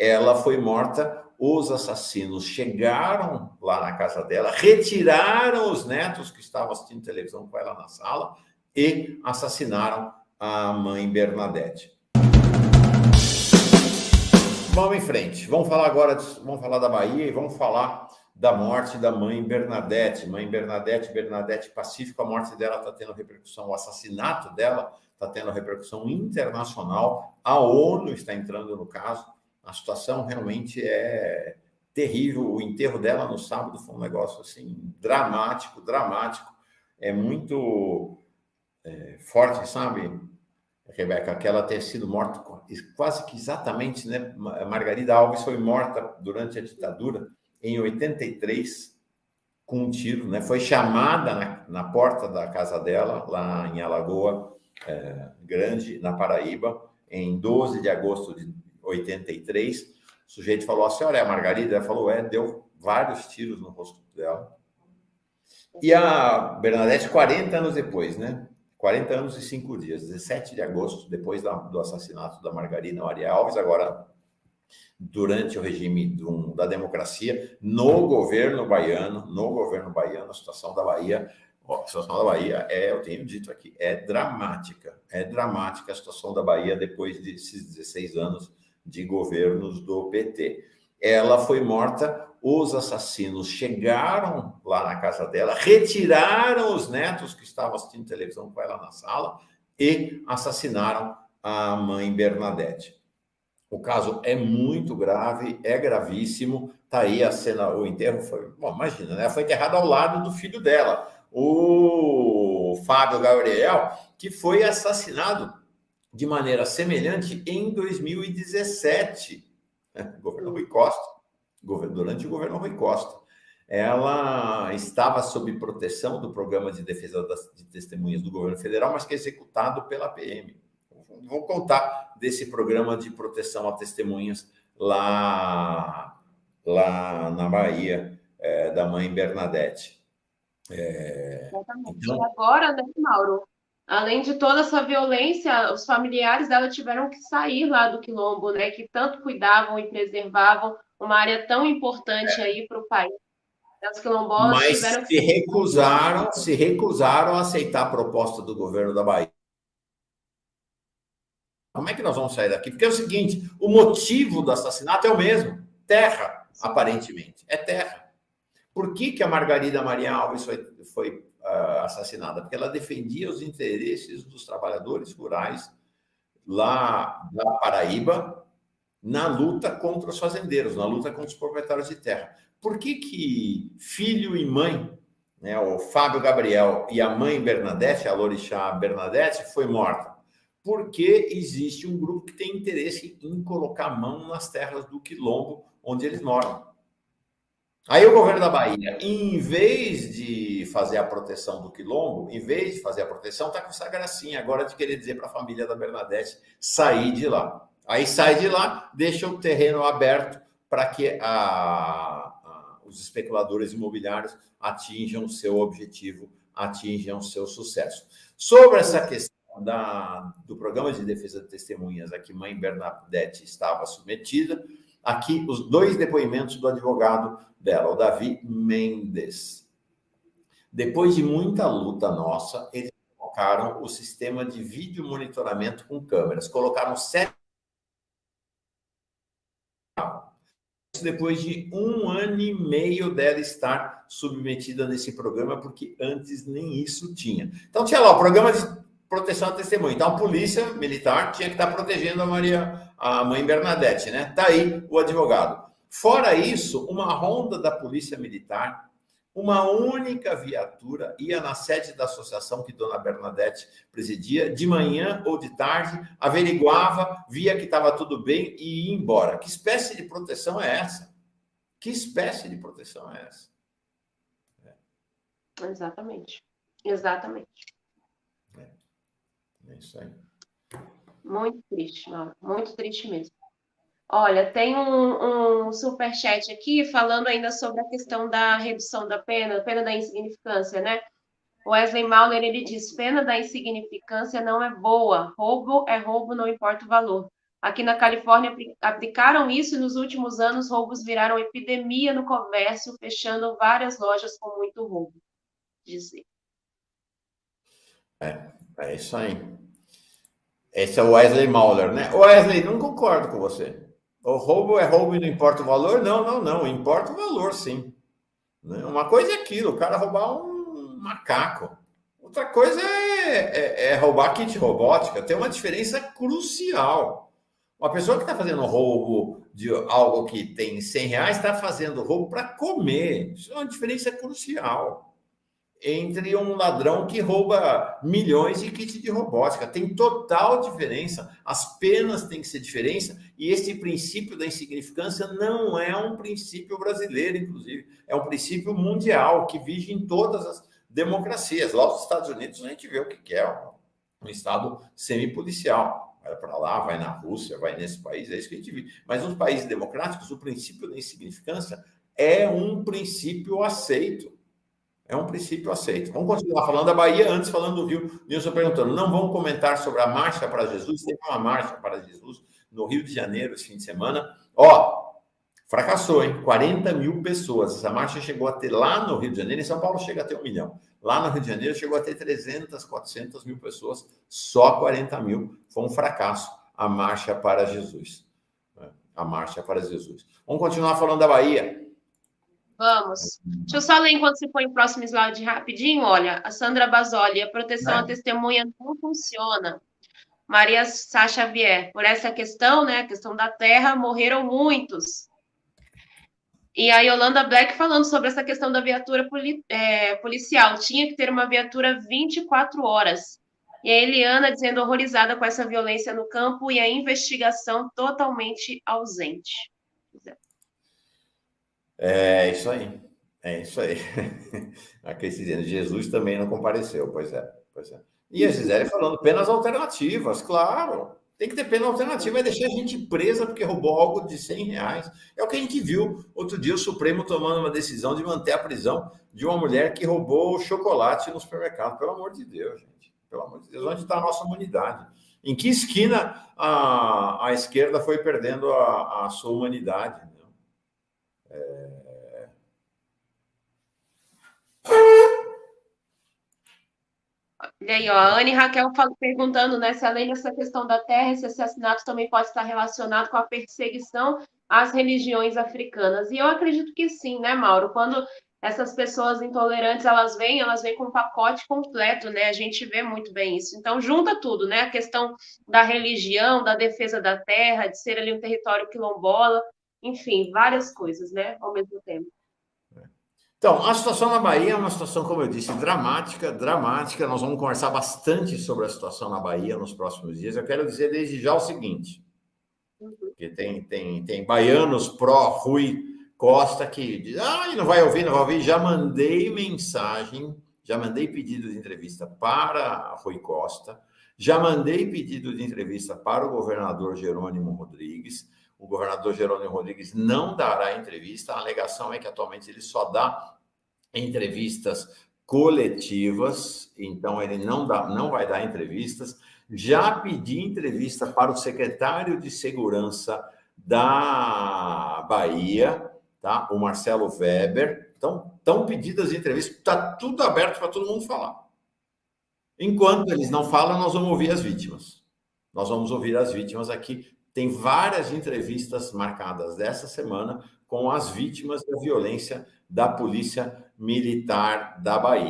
Ela foi morta, os assassinos chegaram lá na casa dela, retiraram os netos que estavam assistindo televisão com ela na sala e assassinaram a mãe Bernadette. Vamos em frente. Vamos falar agora, vamos falar da Bahia e vamos falar da morte da mãe Bernadette. Mãe Bernadette, Bernadette Pacífico, a morte dela está tendo repercussão, o assassinato dela está tendo repercussão internacional. A ONU está entrando no caso. A situação realmente é terrível. O enterro dela no sábado foi um negócio assim dramático, dramático. É muito forte, sabe, Rebeca, que ela ter sido morta quase que exatamente, né? Margarida Alves foi morta durante a ditadura em 83 com um tiro, né? Foi chamada na porta da casa dela, lá em Alagoa Grande, na Paraíba, em 12 de agosto de 83. O sujeito falou: a senhora é a Margarida? Ela falou: deu vários tiros no rosto dela. E a Bernadette, 40 anos depois, né? 40 anos e 5 dias, 17 de agosto, depois do assassinato da Margarida Maria Alves, agora durante o regime da democracia, no governo baiano, a situação da Bahia, eu tenho dito aqui, é dramática a situação da Bahia depois desses 16 anos de governos do PT. Ela foi morta, os assassinos chegaram lá na casa dela, retiraram os netos que estavam assistindo televisão com ela na sala e assassinaram a mãe Bernadette. O caso é muito grave, é gravíssimo. Tá aí a cena, o enterro foi... Bom, imagina, né? Ela foi enterrada ao lado do filho dela, o Fábio Gabriel, que foi assassinado de maneira semelhante em 2017, governo Rui Costa, durante o governo Rui Costa. Ela estava sob proteção do Programa de Defesa de Testemunhas do governo federal, mas que é executado pela PM. Vou contar desse programa de proteção a testemunhas lá na Bahia, da mãe Bernadette. Exatamente. Então... E agora, né, Mauro? Além de toda essa violência, os familiares dela tiveram que sair lá do Quilombo, né? Que tanto cuidavam e preservavam uma área tão importante aí para o país. Os quilombolas Mas tiveram que se recusaram a aceitar a proposta do governo da Bahia. Como é que nós vamos sair daqui? Porque é o seguinte, o motivo do assassinato é o mesmo, terra, aparentemente, é terra. Por que a Margarida Maria Alves foi assassinada? Porque ela defendia os interesses dos trabalhadores rurais lá na Paraíba, na luta contra os fazendeiros, na luta contra os proprietários de terra. Por que filho e mãe, né, o Fábio Gabriel e a mãe Bernadette, a Lorixá Bernadette, foi morta? Porque existe um grupo que tem interesse em colocar a mão nas terras do Quilombo, onde eles moram. Aí o governo da Bahia, em vez de fazer a proteção do Quilombo, em vez de fazer a proteção, está com essa gracinha agora de querer dizer para a família da Bernadette sair de lá. Aí sai de lá, deixa o terreno aberto para que os especuladores imobiliários atinjam o seu objetivo, atinjam o seu sucesso. Sobre essa questão do programa de defesa de testemunhas a que mãe Bernadette estava submetida, aqui os 2 depoimentos do advogado dela, o Davi Mendes. Depois de muita luta nossa, eles colocaram o sistema de vídeo monitoramento com câmeras. Colocaram 7. Depois de 1 ano e meio dela estar submetida nesse programa, porque antes nem isso tinha. Então tinha lá o programa de proteção à testemunha. Então a polícia militar tinha que estar protegendo a mãe Bernadette, né? Tá aí o advogado. Fora isso, uma ronda da polícia militar, uma única viatura ia na sede da associação que dona Bernadette presidia, de manhã ou de tarde, averiguava, via que estava tudo bem e ia embora. Que espécie de proteção é essa? Que espécie de proteção é essa? Exatamente. Exatamente. É isso aí. Muito triste, Mauro. Muito triste mesmo. Olha, tem um superchat aqui falando ainda sobre a questão da redução da pena da insignificância, né? O Wesley Mauler, ele diz, pena da insignificância não é boa. Roubo é roubo, não importa o valor. Aqui na Califórnia aplicaram isso e nos últimos anos roubos viraram epidemia no comércio, fechando várias lojas com muito roubo. Dizer. É isso aí. Esse é o Wesley Mauler, né? Wesley, não concordo com você. O roubo é roubo e não importa o valor? Não. Importa o valor, sim. Uma coisa é aquilo, o cara roubar um macaco. Outra coisa é roubar kit robótica. Tem uma diferença crucial. Uma pessoa que está fazendo roubo de algo que tem R$100 está fazendo roubo para comer. Isso é uma diferença crucial entre um ladrão que rouba milhões de kits de robótica. Tem total diferença. As penas têm que ser diferentes. E esse princípio da insignificância não é um princípio brasileiro, inclusive. É um princípio mundial que vige em todas as democracias. Lá nos Estados Unidos a gente vê o que é um Estado semipolicial. Vai para lá, vai na Rússia, vai nesse país, é isso que a gente vive. Mas nos países democráticos, o princípio da insignificância é um princípio aceito. É um princípio aceito. Vamos continuar falando da Bahia, antes falando do Rio. Nilson perguntando, não vamos comentar sobre a Marcha para Jesus? Teve uma Marcha para Jesus no Rio de Janeiro esse fim de semana. Fracassou, hein? 40 mil pessoas. Essa marcha chegou a ter lá no Rio de Janeiro, em São Paulo chega a ter 1 milhão. Lá no Rio de Janeiro chegou a ter 300, 400 mil pessoas, só 40 mil. Foi um fracasso a Marcha para Jesus. A Marcha para Jesus. Vamos continuar falando da Bahia. Vamos. Deixa eu só ler enquanto você põe o próximo slide rapidinho. Olha, a Sandra Basoli, a proteção à testemunha não funciona. Maria Sá Xavier, por essa questão, né, a questão da terra, morreram muitos. E a Yolanda Black falando sobre essa questão da viatura policial. Tinha que ter uma viatura 24 horas. E a Eliana dizendo horrorizada com essa violência no campo e a investigação totalmente ausente. É isso aí. É isso aí. A Cris dizendo, Jesus também não compareceu. Pois é. E a Gisele falando, penas alternativas, claro. Tem que ter pena alternativa, vai deixar a gente presa porque roubou algo de R$100. É o que a gente viu outro dia, o Supremo tomando uma decisão de manter a prisão de uma mulher que roubou chocolate no supermercado. Pelo amor de Deus, gente. Pelo amor de Deus, onde está a nossa humanidade? Em que esquina a esquerda foi perdendo a sua humanidade? E aí, ó, a Anne Raquel perguntando, né, se além dessa questão da terra, esse assassinato também pode estar relacionado com a perseguição às religiões africanas. E eu acredito que sim, né, Mauro? Quando essas pessoas intolerantes, elas vêm com um pacote completo, né? A gente vê muito bem isso. Então, junta tudo, né? A questão da religião, da defesa da terra, de ser ali um território quilombola, enfim, várias coisas, né, ao mesmo tempo. Então, a situação na Bahia é uma situação, como eu disse, dramática. Nós vamos conversar bastante sobre a situação na Bahia nos próximos dias. Eu quero dizer desde já o seguinte, porque tem baianos pró-Rui Costa que dizem, não vai ouvir. Já mandei mensagem, já mandei pedido de entrevista para Rui Costa, já mandei pedido de entrevista para o governador Jerônimo Rodrigues. O governador Jerônimo Rodrigues não dará entrevista. A alegação é que atualmente ele só dá entrevistas coletivas, então ele não vai dar entrevistas. Já pedi entrevista para o secretário de Segurança da Bahia, tá? O Marcelo Weber. Então, estão pedidas entrevistas, está tudo aberto para todo mundo falar. Enquanto eles não falam, nós vamos ouvir as vítimas. Nós vamos ouvir as vítimas aqui. Tem várias entrevistas marcadas dessa semana com as vítimas da violência da Polícia Militar da Bahia.